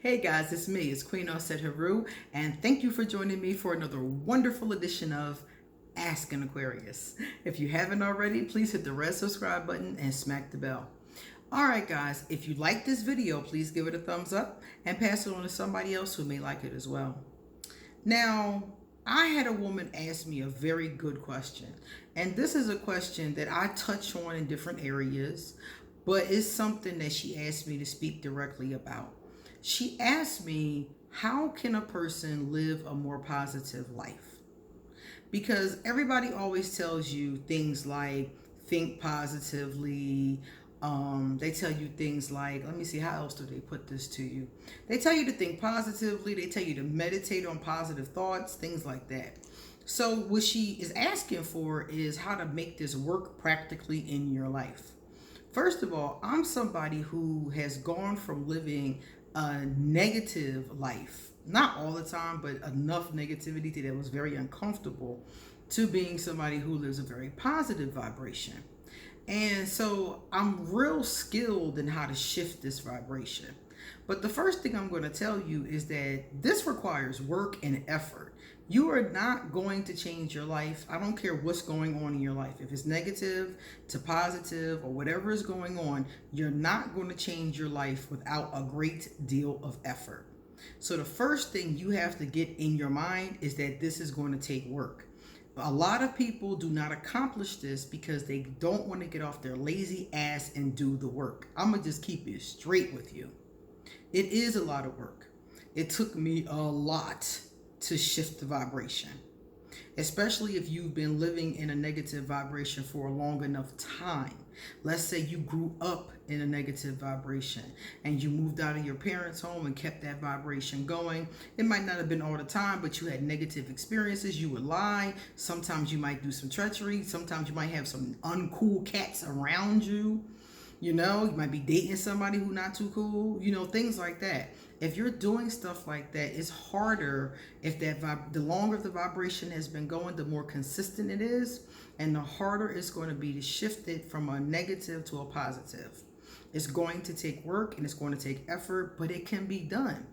Hey guys, it's me, it's Queen Osset Haru, and thank you for joining me for another wonderful edition of Ask an Aquarius. If you haven't already, please hit the red subscribe button and smack the bell. Alright guys, if you like this video, please give it a thumbs up and pass it on to somebody else who may like it as well. Now, I had a woman ask me a very good question, and this is a question that I touch on in different areas, but it's something that she asked me to speak directly about. She asked me, how can a person live a more positive life? Because everybody always tells you things like think positively. They tell you things like, let me see, how else do they put this to you? They tell you to think positively. They tell you to meditate on positive thoughts, things like that. So what she is asking for is how to make this work practically in your life. First of all, I'm somebody who has gone from living a negative life, not all the time, but enough negativity that it was very uncomfortable, to being somebody who lives a very positive vibration. And so I'm real skilled in how to shift this vibration. But the first thing I'm going to tell you is that this requires work and effort. You are not going to change your life. I don't care what's going on in your life. If it's negative to positive or whatever is going on, you're not going to change your life without a great deal of effort. So the first thing you have to get in your mind is that this is going to take work. A lot of people do not accomplish this because they don't want to get off their lazy ass and do the work. I'm going to just keep it straight with you. It is a lot of work. It took me a lot to shift the vibration, especially if you've been living in a negative vibration for a long enough time. Let's say you grew up in a negative vibration and you moved out of your parents' home and kept that vibration going. It might not have been all the time, but you had negative experiences. You would lie. Sometimes you might do some treachery. Sometimes you might have some uncool cats around you. You might be dating somebody who's not too cool, things like that. If you're doing stuff like that, it's harder if the longer the vibration has been going, the more consistent it is, and the harder it's going to be to shift it from a negative to a positive. It's going to take work and it's going to take effort, but it can be done.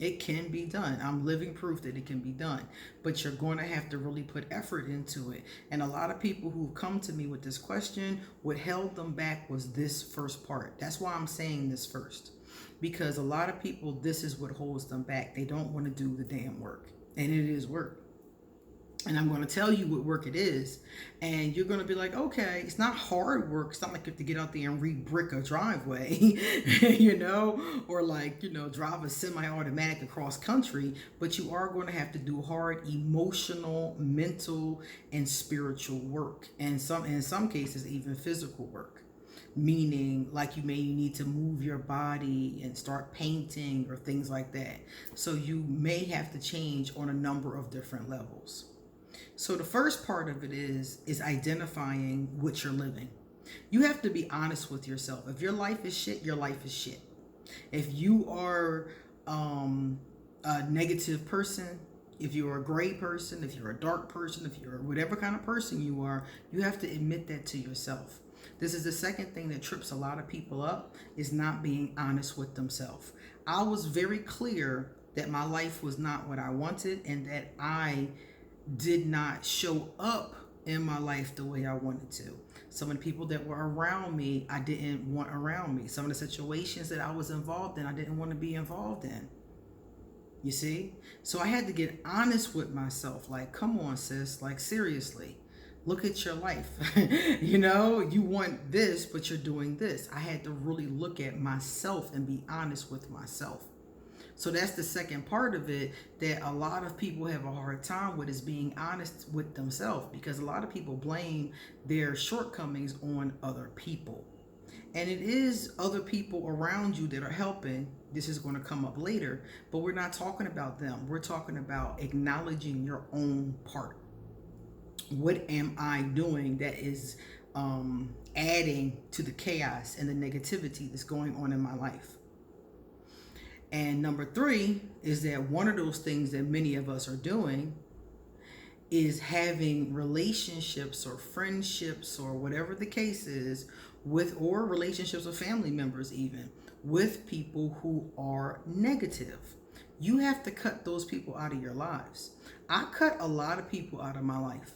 It can be done. I'm living proof that it can be done, but you're going to have to really put effort into it. And a lot of people who've come to me with this question, what held them back was this first part. That's why I'm saying this first, because a lot of people, this is what holds them back. They don't want to do the damn work, and it is work. And I'm going to tell you what work it is. And you're going to be like, okay, it's not hard work. It's not like you have to get out there and re-brick a driveway, or drive a semi-automatic across country. But you are going to have to do hard emotional, mental, and spiritual work. And in some cases, even physical work. Meaning like you may need to move your body and start painting or things like that. So you may have to change on a number of different levels. So the first part of it is identifying what you're living. You have to be honest with yourself. If your life is shit, your life is shit. If you are a negative person, if you're a gray person, if you're a dark person, if you're whatever kind of person you are, you have to admit that to yourself. This is the second thing that trips a lot of people up, is not being honest with themselves. I was very clear that my life was not what I wanted and that I did not show up in my life the way I wanted to. Some of the people that were around me, I didn't want around me. Some of the situations that I was involved in, I didn't want to be involved in. You see? So I had to get honest with myself. Like, come on, sis. Like, seriously. Look at your life. You want this, but you're doing this. I had to really look at myself and be honest with myself. So that's the second part of it that a lot of people have a hard time with, is being honest with themselves, because a lot of people blame their shortcomings on other people. And it is other people around you that are helping. This is going to come up later, but we're not talking about them. We're talking about acknowledging your own part. What am I doing that is adding to the chaos and the negativity that's going on in my life? And number 3 is that one of those things that many of us are doing is having relationships or friendships or whatever the case is with, or relationships with family members even, with people who are negative. You have to cut those people out of your lives. I cut a lot of people out of my life.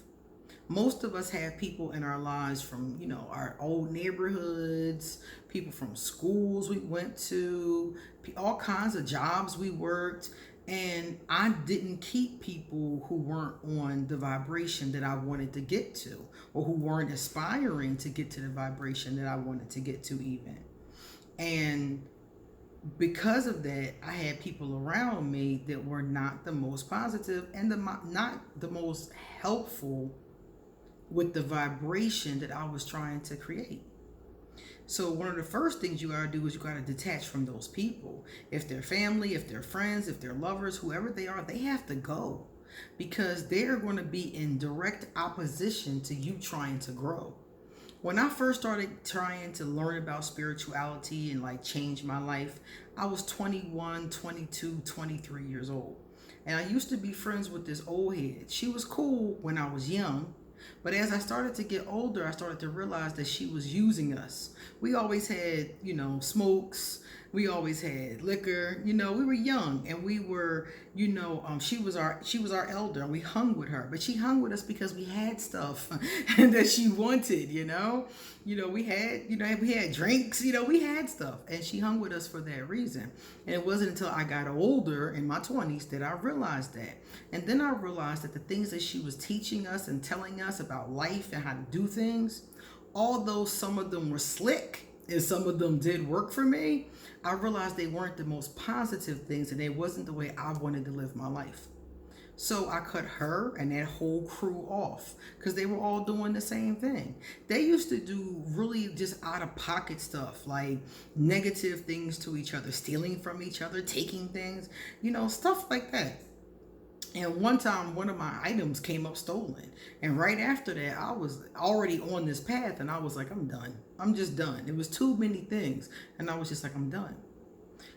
Most of us have people in our lives from, our old neighborhoods, people from schools we went to, all kinds of jobs we worked. And I didn't keep people who weren't on the vibration that I wanted to get to, or who weren't aspiring to get to the vibration that I wanted to get to even. And because of that, I had people around me that were not the most positive and not the most helpful with the vibration that I was trying to create. So one of the first things you gotta do is you gotta detach from those people. If they're family, if they're friends, if they're lovers, whoever they are, they have to go, because they're going to be in direct opposition to you trying to grow. When I first started trying to learn about spirituality and like change my life, I was 21, 22, 23 years old. And I used to be friends with this old head. She was cool when I was young, but as I started to get older, I started to realize that she was using us. We always had, smokes. We always had liquor. We were young, and we were, she was our elder, and we hung with her. But she hung with us because we had stuff that she wanted. We had drinks. We had stuff, and she hung with us for that reason. And it wasn't until I got older in my 20s that I realized that. And then I realized that the things that she was teaching us and telling us about life and how to do things, although some of them were slick and some of them did work for me, I realized they weren't the most positive things, and it wasn't the way I wanted to live my life. So I cut her and that whole crew off because they were all doing the same thing. They used to do really just out of pocket stuff, like negative things to each other, stealing from each other, taking things, stuff like that. And one time, one of my items came up stolen. And right after that, I was already on this path, and I was like, I'm done. I'm just done. It was too many things. And I was just like, I'm done.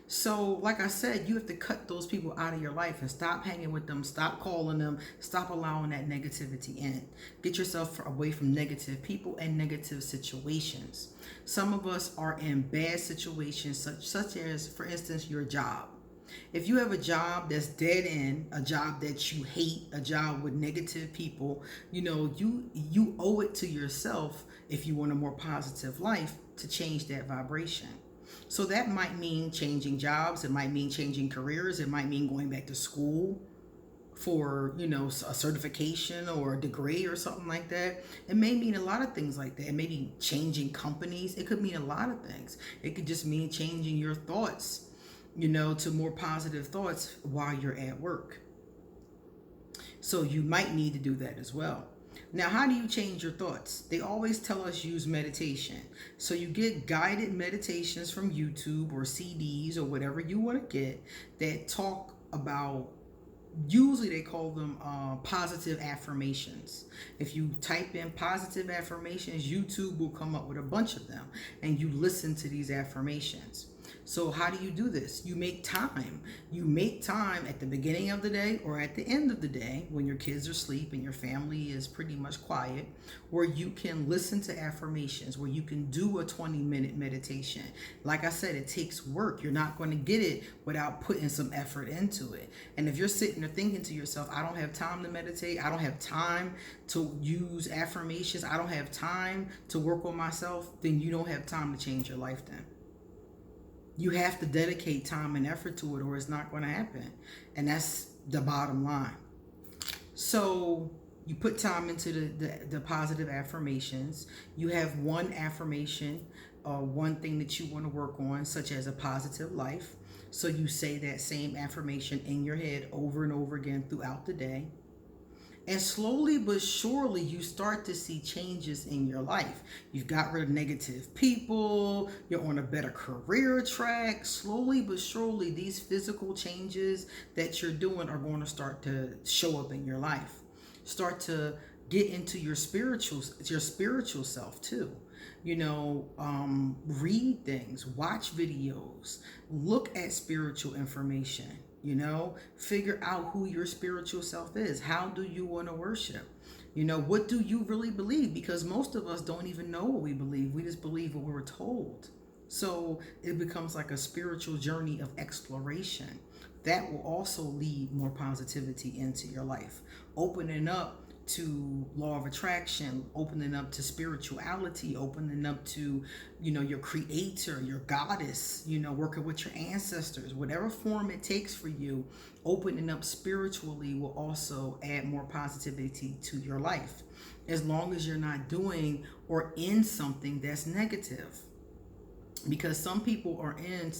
So, like I said, you have to cut those people out of your life and stop hanging with them. Stop calling them. Stop allowing that negativity in. Get yourself away from negative people and negative situations. Some of us are in bad situations, such as, for instance, your job. If you have a job that's dead end, a job that you hate, a job with negative people, you owe it to yourself, if you want a more positive life, to change that vibration. So that might mean changing jobs. It might mean changing careers. It might mean going back to school for, a certification or a degree or something like that. It may mean a lot of things like that. It may be changing companies. It could mean a lot of things. It could just mean changing your thoughts, to more positive thoughts while you're at work. So you might need to do that as well. Now, how do you change your thoughts? They always tell us use meditation. So you get guided meditations from YouTube or CDs or whatever you want to get that talk about, usually they call them positive affirmations. If you type in positive affirmations, YouTube will come up with a bunch of them, and you listen to these affirmations. So how do you do this? You make time. You make time at the beginning of the day or at the end of the day when your kids are asleep and your family is pretty much quiet, where you can listen to affirmations, where you can do a 20-minute meditation. Like I said, it takes work. You're not going to get it without putting some effort into it. And if you're sitting there thinking to yourself, I don't have time to meditate, I don't have time to use affirmations, I don't have time to work on myself, then you don't have time to change your life then. You have to dedicate time and effort to it, or it's not going to happen. And that's the bottom line. So you put time into the positive affirmations. You have one affirmation, one thing that you want to work on, such as a positive life. So you say that same affirmation in your head over and over again throughout the day. And slowly but surely, you start to see changes in your life. You've got rid of negative people. You're on a better career track. Slowly but surely, these physical changes that you're doing are going to start to show up in your life. Start to get into your spiritual self too. Read things, watch videos, look at spiritual information. Figure out who your spiritual self is. How do you want to worship? What do you really believe? Because most of us don't even know what we believe. We just believe what we were told. So it becomes like a spiritual journey of exploration that will also lead more positivity into your life, opening up to law of attraction, opening up to spirituality, opening up to, your creator, your goddess, working with your ancestors, whatever form it takes for you. Opening up spiritually will also add more positivity to your life, as long as you're not doing or in something that's negative. Because some people are in,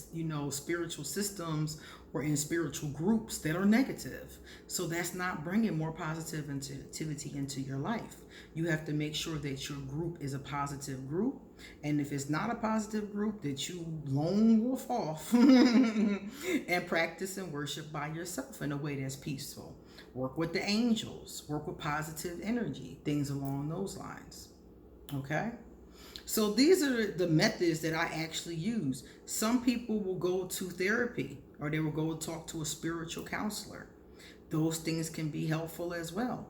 spiritual systems or in spiritual groups that are negative. So that's not bringing more positivity into your life. You have to make sure that your group is a positive group. And if it's not a positive group, that you lone wolf off and practice and worship by yourself in a way that's peaceful. Work with the angels, work with positive energy, things along those lines. Okay? So these are the methods that I actually use. Some people will go to therapy, or they will go talk to a spiritual counselor. Those things can be helpful as well.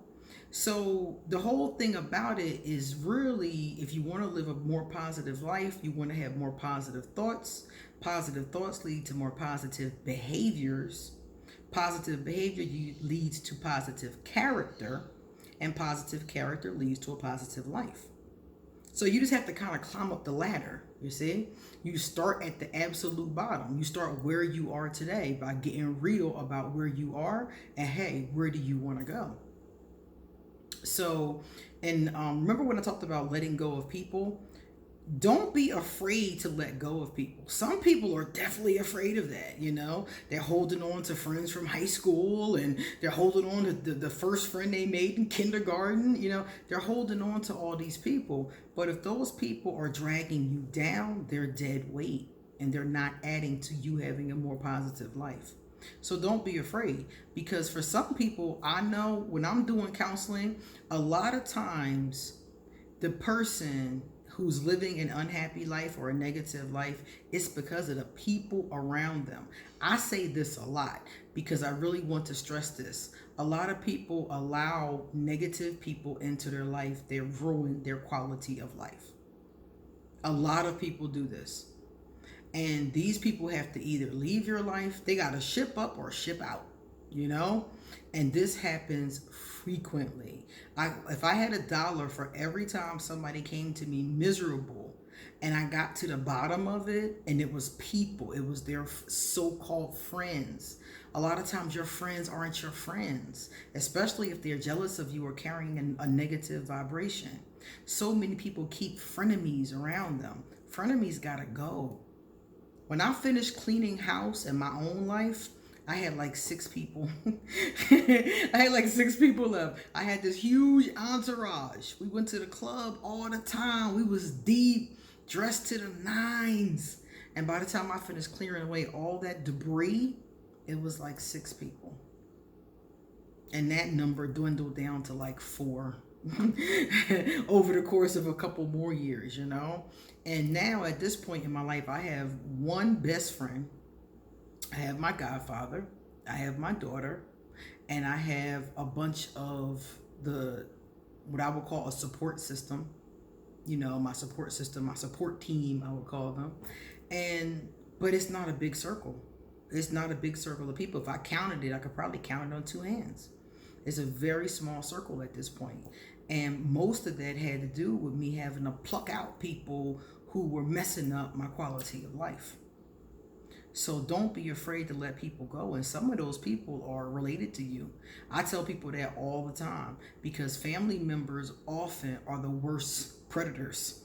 So the whole thing about it is really, if you want to live a more positive life, you want to have more positive thoughts. Positive thoughts lead to more positive behaviors. Positive behavior leads to positive character, and positive character leads to a positive life. So you just have to kind of climb up the ladder, you see? You start at the absolute bottom. You start where you are today by getting real about where you are and, hey, where do you want to go? So, and remember when I talked about letting go of people? Don't be afraid to let go of people. Some people are definitely afraid of that, They're holding on to friends from high school, and they're holding on to the first friend they made in kindergarten, They're holding on to all these people. But if those people are dragging you down, they're dead weight, and they're not adding to you having a more positive life. So don't be afraid, because for some people, I know when I'm doing counseling, a lot of times the person who's living an unhappy life or a negative life, it's because of the people around them. I say this a lot because I really want to stress this. A lot of people allow negative people into their life. They ruin their quality of life. A lot of people do this. And these people have to either leave your life, they got to ship up or ship out, And this happens frequently. If I had $1 for every time somebody came to me miserable and I got to the bottom of it, and it was people, it was their so-called friends. A lot of times your friends aren't your friends, especially if they're jealous of you or carrying a negative vibration. So many people keep frenemies around them. Frenemies gotta go. When I finished cleaning house in my own life, I had like 6 people. I had like 6 people left. I had this huge entourage. We went to the club all the time. We was deep, dressed to the nines. And by the time I finished clearing away all that debris, it was like 6 people. And that number dwindled down to like 4 over the course of a couple more years, And now at this point in my life, I have one best friend. I have my godfather, I have my daughter, and I have a bunch of what I would call a support system. My support system, my support team, I would call them. But it's not a big circle. It's not a big circle of people. If I counted it, I could probably count it on 2 hands. It's a very small circle at this point. And most of that had to do with me having to pluck out people who were messing up my quality of life. So don't be afraid to let people go. And some of those people are related to you. I tell people that all the time, because family members often are the worst predators.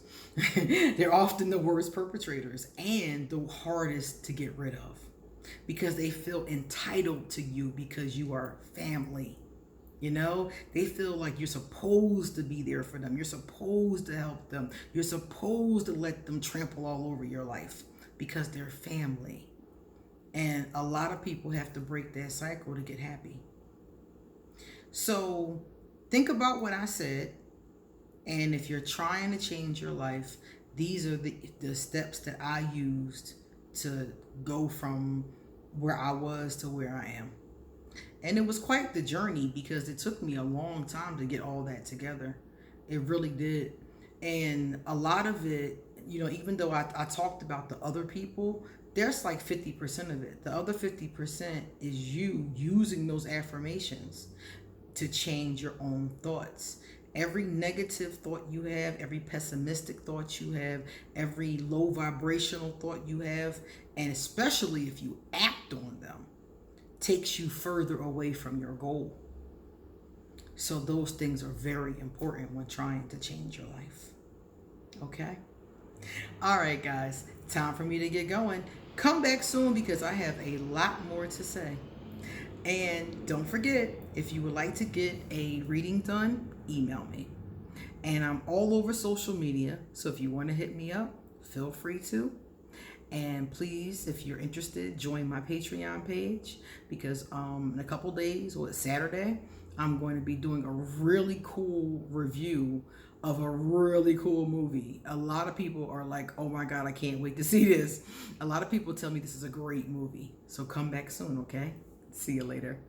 They're often the worst perpetrators and the hardest to get rid of, because they feel entitled to you because you are family. They feel like you're supposed to be there for them. You're supposed to help them. You're supposed to let them trample all over your life because they're family. And a lot of people have to break that cycle to get happy. So think about what I said. And if you're trying to change your life, these are the steps that I used to go from where I was to where I am. And it was quite the journey, because it took me a long time to get all that together. It really did. And a lot of it even though I talked about the other people, there's like 50% of it. The other 50% is you using those affirmations to change your own thoughts. Every negative thought you have, every pessimistic thought you have, every low vibrational thought you have, and especially if you act on them, takes you further away from your goal. So those things are very important when trying to change your life. Okay? All right, guys. Time for me to get going. Come back soon because I have a lot more to say. And don't forget, if you would like to get a reading done, email me. And I'm all over social media, so if you want to hit me up, feel free to. And please, if you're interested, join my Patreon page because in a couple days, Saturday, I'm going to be doing a really cool review of a really cool movie. A lot of people are like, oh my God, I can't wait to see this. A lot of people tell me this is a great movie. So come back soon, okay? See you later.